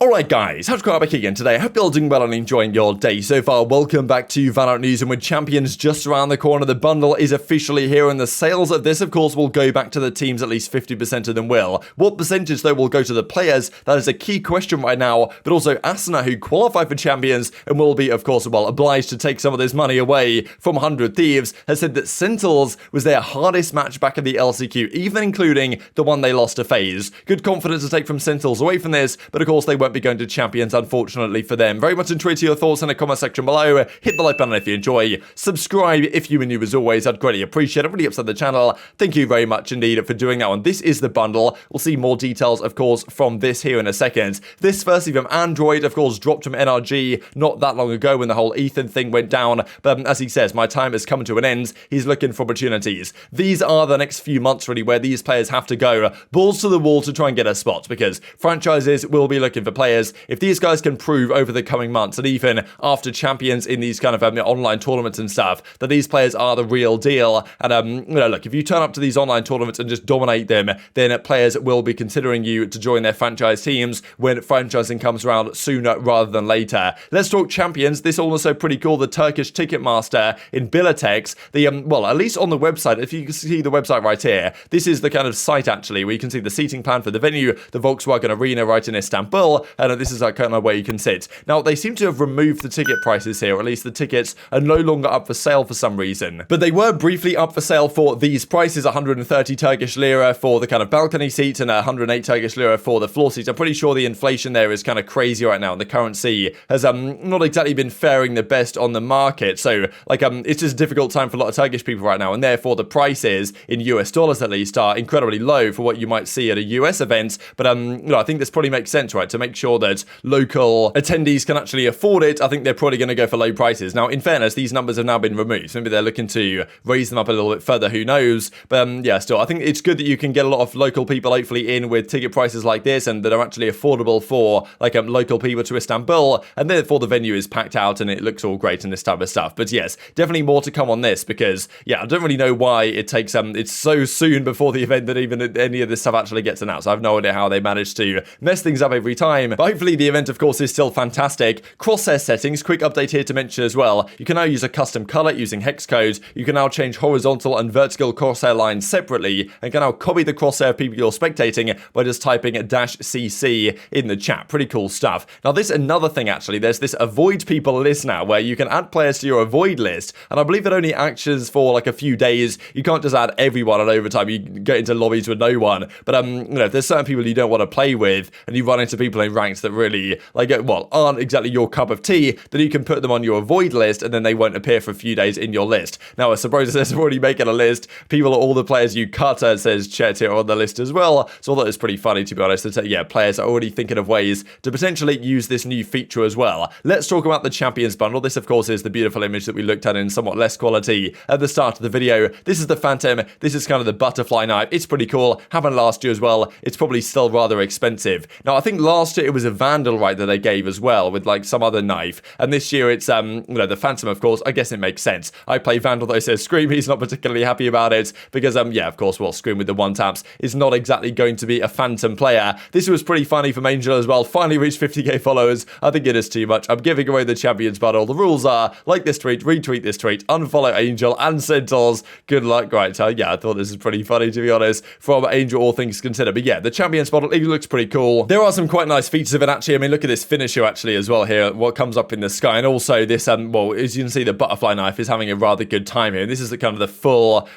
Alright guys, TacticalRab back again today. I hope you're all doing well and enjoying your day so far. Welcome back to VALORANT News, and with Champions just around the corner, the bundle is officially here, and the sales of this, of course, will go back to the teams. At least 50% of them will. What percentage, though, will go to the players? That is a key question right now, but also Asuna, who qualify for Champions and will be, of course, well, obliged to take some of this money away from 100 Thieves, has said that Sentinels was their hardest match back in the LCQ, even including the one they lost to FaZe. Good confidence to take from Sentinels away from this, but of course they won't be going to Champions, unfortunately for them. Very much intrigued to your thoughts in the comment section below. Hit the like button if you enjoy. Subscribe if you are new as always. I'd greatly appreciate it. Really upset the channel. Thank you very much indeed for doing that one. This is the bundle. We'll see more details, of course, from this here in a second. This firstly from Android, of course, dropped from NRG not that long ago when the whole Ethan thing went down. But as he says, my time has come to an end. He's looking for opportunities. These are the next few months really where these players have to go balls to the wall to try and get a spot, because franchises will be looking for players. If these guys can prove over the coming months and even after Champions in these kind of online tournaments and stuff that these players are the real deal, and look, if you turn up to these online tournaments and just dominate them, then players will be considering you to join their franchise teams when franchising comes around sooner rather than later. Let's talk Champions. This also pretty cool. The Turkish Ticketmaster in Bilatex, the well, at least on the website, if you can see the website right here, this is the kind of site actually where you can see the seating plan for the venue, the Volkswagen Arena right in Istanbul, and this is like kind of where you can sit. Now, they seem to have removed the ticket prices here, or at least the tickets are no longer up for sale for some reason. But they were briefly up for sale for these prices, 130 Turkish lira for the kind of balcony seats and 108 Turkish lira for the floor seats. I'm pretty sure the inflation there is kind of crazy right now, and the currency has not exactly been faring the best on the market. So, like, it's just a difficult time for a lot of Turkish people right now, and therefore the prices in US dollars at least are incredibly low for what you might see at a US event. But I think this probably makes sense, right? To make sure that local attendees can actually afford it, I think they're probably going to go for low prices. Now, in fairness, these numbers have now been removed. Maybe they're looking to raise them up a little bit further, who knows? But yeah, still, I think it's good that you can get a lot of local people hopefully in with ticket prices like this, and that are actually affordable for like local people to Istanbul, and therefore the venue is packed out and it looks all great and this type of stuff. But yes, definitely more to come on this, because yeah, I don't really know why it takes it's so soon before the event that even any of this stuff actually gets announced. I have no idea how they managed to mess things up every time. But hopefully the event, of course, is still fantastic. Crosshair settings, quick update here to mention as well. You can now use a custom color using hex code. You can now change horizontal and vertical crosshair lines separately, and can now copy the crosshair of people you're spectating by just typing -cc in the chat. Pretty cool stuff. Now, this another thing actually. There's this avoid people list now where you can add players to your avoid list, and I believe it only actions for like a few days. You can't just add everyone at overtime. You get into lobbies with no one. But if there's certain people you don't want to play with, and you run into people in ranks that really aren't exactly your cup of tea, then you can put them on your avoid list, and then they won't appear for a few days in your list. Now, I suppose it says already making a list. People, all the players you cut, says Chet here on the list as well. So I thought it was pretty funny, to be honest. That, yeah, players are already thinking of ways to potentially use this new feature as well. Let's talk about the Champions bundle. This, of course, is the beautiful image that we looked at in somewhat less quality at the start of the video. This is the Phantom. This is kind of the butterfly knife. It's pretty cool. Happened last year as well. It's probably still rather expensive. Now, I think last year it was a Vandal, right, that they gave as well with like some other knife. And this year it's the Phantom, of course. I guess it makes sense. I play Vandal, though, says Scream. He's not particularly happy about it because yeah, of course, well, Scream with the one taps is not exactly going to be a Phantom player. This was pretty funny from Angel as well. Finally reached 50k followers. I think it is too much. I'm giving away the Champions bundle. The rules are like this tweet, retweet this tweet, unfollow Angel and Sentinels. Good luck. Right, yeah, I thought this is pretty funny, to be honest, from Angel, all things considered. But yeah, the Champions bundle, it looks pretty cool. There are some quite nice features of it, actually. I mean, look at this finisher, actually, as well here, what comes up in the sky. And also this, well, as you can see, the butterfly knife is having a rather good time here. And this is the kind of the full,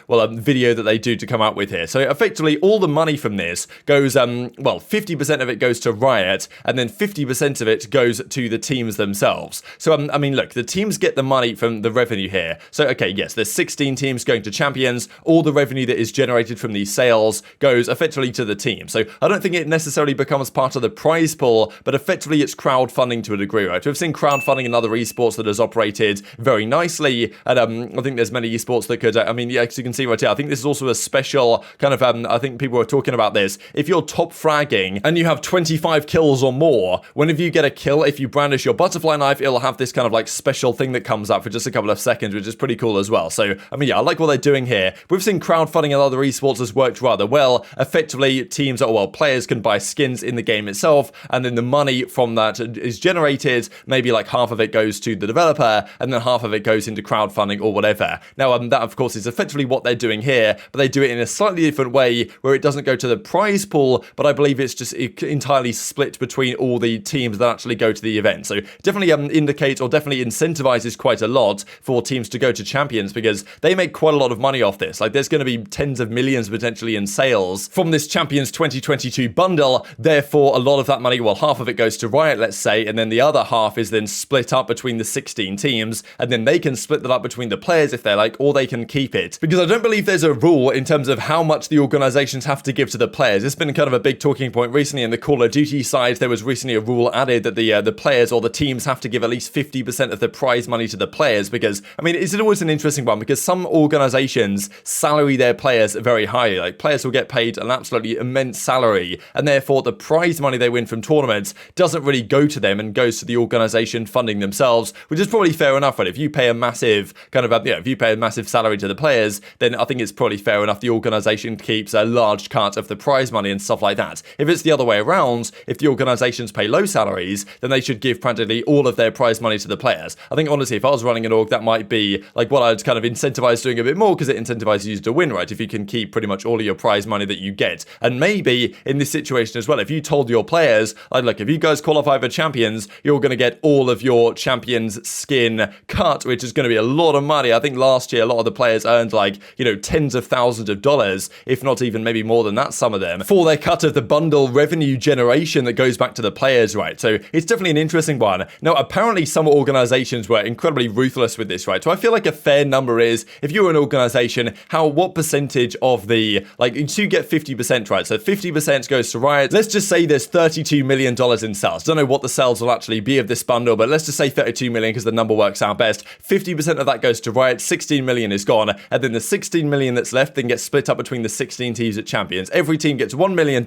video that they do to come out with here. So effectively, all the money from this goes, 50% of it goes to Riot, and then 50% of it goes to the teams themselves. So, I mean, look, the teams get the money from the revenue here. So, okay, yes, there's 16 teams going to Champions. All the revenue that is generated from these sales goes effectively to the team. So I don't think it necessarily becomes part of the prize pool, but effectively it's crowdfunding to a degree, right? We've seen crowdfunding in other esports that has operated very nicely, and I think there's many esports that could, yeah, as you can see right here, I think this is also a special kind of, I think people are talking about this. If you're top fragging and you have 25 kills or more, whenever you get a kill, if you brandish your butterfly knife, it'll have this kind of like special thing that comes up for just a couple of seconds, which is pretty cool as well. So, I mean, yeah, I like what they're doing here. We've seen crowdfunding in other esports has worked rather well. Effectively, teams, players can buy skins in the game itself, and then the money from that is generated. Maybe like half of it goes to the developer, and then half of it goes into crowdfunding or whatever. Now, that of course is effectively what they're doing here, but they do it in a slightly different way, where it doesn't go to the prize pool, but I believe it's just entirely split between all the teams that actually go to the event. So definitely indicates, or definitely incentivizes quite a lot for teams to go to Champions, because they make quite a lot of money off this. Like, there's going to be tens of millions potentially in sales from this Champions 2022 bundle. Therefore, a lot of that money, well, half of it goes to Riot, let's say, and then the other half is then split up between the 16 teams, and then they can split that up between the players if they like, or they can keep it. Because I don't believe there's a rule in terms of how much the organizations have to give to the players. It's been kind of a big talking point recently in the Call of Duty side. There was recently a rule added that the players or the teams have to give at least 50% of the prize money to the players, because, I mean, it's always an interesting one, because some organizations salary their players very highly. Like, players will get paid an absolutely immense salary, and therefore the prize money they win from tournaments doesn't really go to them and goes to the organization funding themselves, which is probably fair enough, right? If you pay a massive kind of, if you pay a massive salary to the players, then I think it's probably fair enough the organization keeps a large cut of the prize money and stuff like that. If it's the other way around, if the organizations pay low salaries, then they should give practically all of their prize money to the players. I think, honestly, if I was running an org, that might be like what I'd kind of incentivize doing a bit more, because it incentivizes you to win, right? If you can keep pretty much all of your prize money that you get. And maybe in this situation as well, if you told your players, like, look, if you guys qualify for Champions, you're going to get all of your Champions skin cut, which is going to be a lot of money. I think last year a lot of the players earned like, tens of thousands of dollars, if not even maybe more than that, some of them, for their cut of the bundle revenue generation that goes back to the players, right? So it's definitely an interesting one. Now, apparently some organizations were incredibly ruthless with this, right? So I feel like a fair number is, if you're an organization, what percentage of the, like, you get 50%, right? So 50% goes to Riot. Let's just say there's $32 million in sales. Don't know what the sales will actually be of this bundle, but let's just say 32 million because the number works out best. 50% of that goes to Riot, 16 million is gone, and then the 16 million that's left then gets split up between the 16 teams at Champions. Every team gets $1 million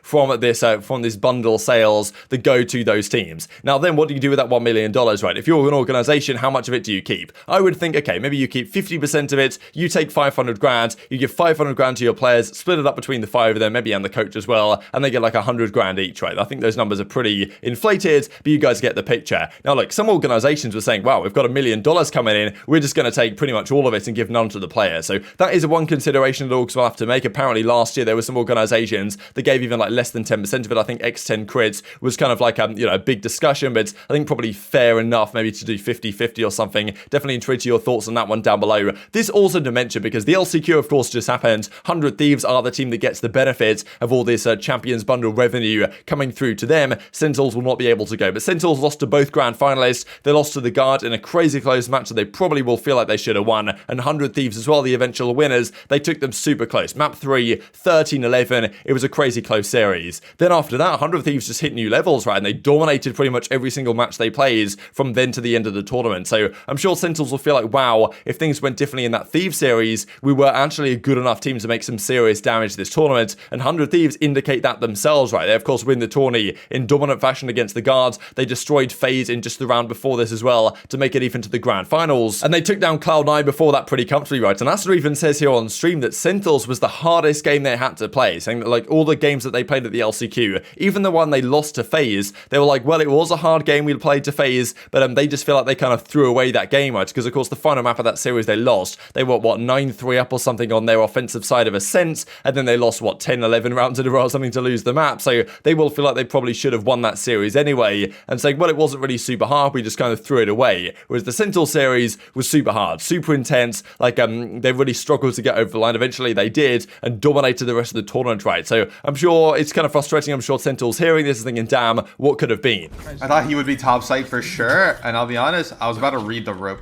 from this bundle sales that go to those teams. Now then, what do you do with that $1 million, right? If you're an organization, how much of it do you keep? I would think, okay, maybe you keep 50% of it, you take 500 grand, you give 500 grand to your players, split it up between the 5 of them, maybe and the coach as well, and they get like 100 grand each, right? I think those numbers are pretty inflated, but you guys get the picture. Now, look, some organizations were saying, wow, we've got $1 million coming in, we're just going to take pretty much all of it and give none to the players. So that is one consideration that orgs will have to make. Apparently last year there were some organizations that gave even like less than 10% of it. I think X10 Crits was kind of like a big discussion, but I think probably fair enough maybe to do 50-50 or something. Definitely intrigued to your thoughts on that one down below. This also to mention, because the LCQ of course just happened, 100 Thieves are the team that gets the benefit of all this Champions bundle revenue coming through to them. Sentinels will not be able to go, but Sentinels lost to both grand finalists. They lost to the Guard in a crazy close match that they probably will feel like they should have won, and 100 Thieves as well, the eventual winners, they took them super close. Map 3, 13-11, it was a crazy close series. Then after that, 100 Thieves just hit new levels, right, and they dominated pretty much every single match they played from then to the end of the tournament. So I'm sure Sentinels will feel like, wow, if things went differently in that Thieves series, we were actually a good enough team to make some serious damage this tournament, and 100 Thieves indicate that themselves, right? They of course win the tourney in dominant fashion against the Guards. They destroyed FaZe in just the round before this as well to make it even to the grand finals, and they took down Cloud9 before that pretty comfortably, right? And Asuna even says here on stream that Sentinels was the hardest game they had to play, saying that like all the games that they played at the LCQ, even the one they lost to FaZe, they were like, well, it was a hard game we played to FaZe, but they just feel like they kind of threw away that game, right? Because of course the final map of that series they lost, they were what, 9-3 up or something on their offensive side of Ascent, and then they lost what, 10-11 rounds in a row or something to lose the map. So they will feel like they probably should have won that series anyway, and saying, well, it wasn't really super hard, we just kind of threw it away. Whereas the Sentinel series was super hard, super intense, like they really struggled to get over the line. Eventually they did and dominated the rest of the tournament, right? So I'm sure it's kind of frustrating. I'm sure Sentinel's hearing this and thinking, damn, what could have been? I thought he would be top site for sure, and I'll be honest, I was about to read the rope.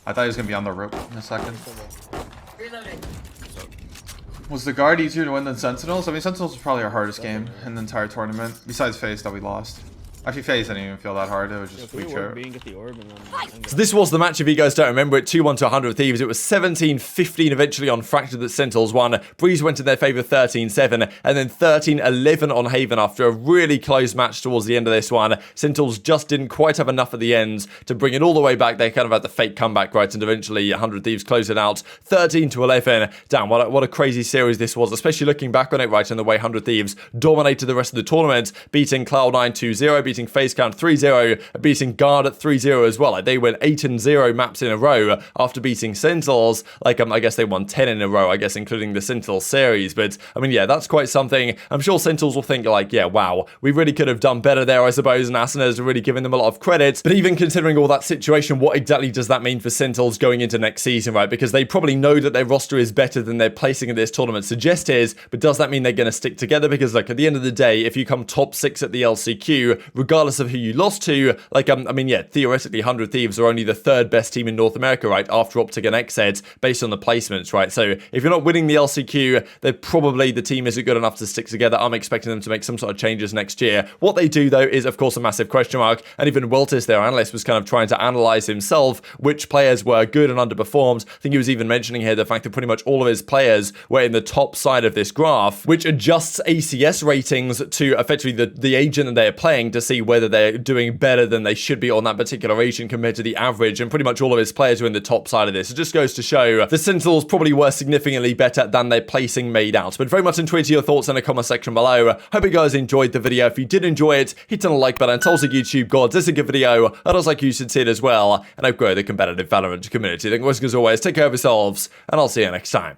I thought he was gonna be on the rope in a second. Was the Guard easier to win than Sentinels? I mean, Sentinels was probably our hardest game in the entire tournament, besides FaZe that we lost. Actually, FaZe didn't even feel that hard. It was just weak show. Get the orb and then So this was the match, if you guys don't remember it, 2-1 to 100 Thieves. It was 17-15 eventually on Fractured that Sentinels won. Breeze went in their favour 13-7, and then 13-11 on Haven after a really close match towards the end of this one. Sentinels just didn't quite have enough at the end to bring it all the way back. They kind of had the fake comeback, right, and eventually 100 Thieves closed it out 13-11. Damn, what a crazy series this was, especially looking back on it, right, and the way 100 Thieves dominated the rest of the tournament, beating Cloud9 2-0, beating FaZe Clan 3-0, beating Guard at 3-0 as well. Like, they went 8-0 maps in a row after beating Sentinels. Like, I guess they won 10 in a row, I guess, including the Sentinels series. But, I mean, yeah, that's quite something. I'm sure Sentinels will think, like, yeah, wow, we really could have done better there, I suppose, and Asuna's really giving them a lot of credit. But even considering all that situation, what exactly does that mean for Sentinels going into next season, right? Because they probably know that their roster is better than their placing in this tournament suggests is, but does that mean they're going to stick together? Because, look, at the end of the day, if you come top 6 at the LCQ, regardless of who you lost to, like, I mean, yeah, theoretically, 100 Thieves are only the 3rd best team in North America, right, after OpTic and cNed, based on the placements, right? So if you're not winning the LCQ, then probably the team isn't good enough to stick together. I'm expecting them to make some sort of changes next year. What they do, though, is, of course, a massive question mark, and even Weltis, their analyst, was kind of trying to analyze himself which players were good and underperformed. I think he was even mentioning here the fact that pretty much all of his players were in the top side of this graph, which adjusts ACS ratings to effectively the agent that they're playing to see whether they're doing better than they should be on that particular agent compared to the average, and pretty much all of his players were in the top side of this. It just goes to show the Sentinels probably were significantly better than their placing made out. But very much enjoyed your thoughts in the comment section below. Hope you guys enjoyed the video. If you did enjoy it, hit on the like button. Tell us at YouTube gods this is a good video, and I was like you should see it as well, and I grow the competitive Valorant community. Thank you as always, take care of yourselves, and I'll see you next time.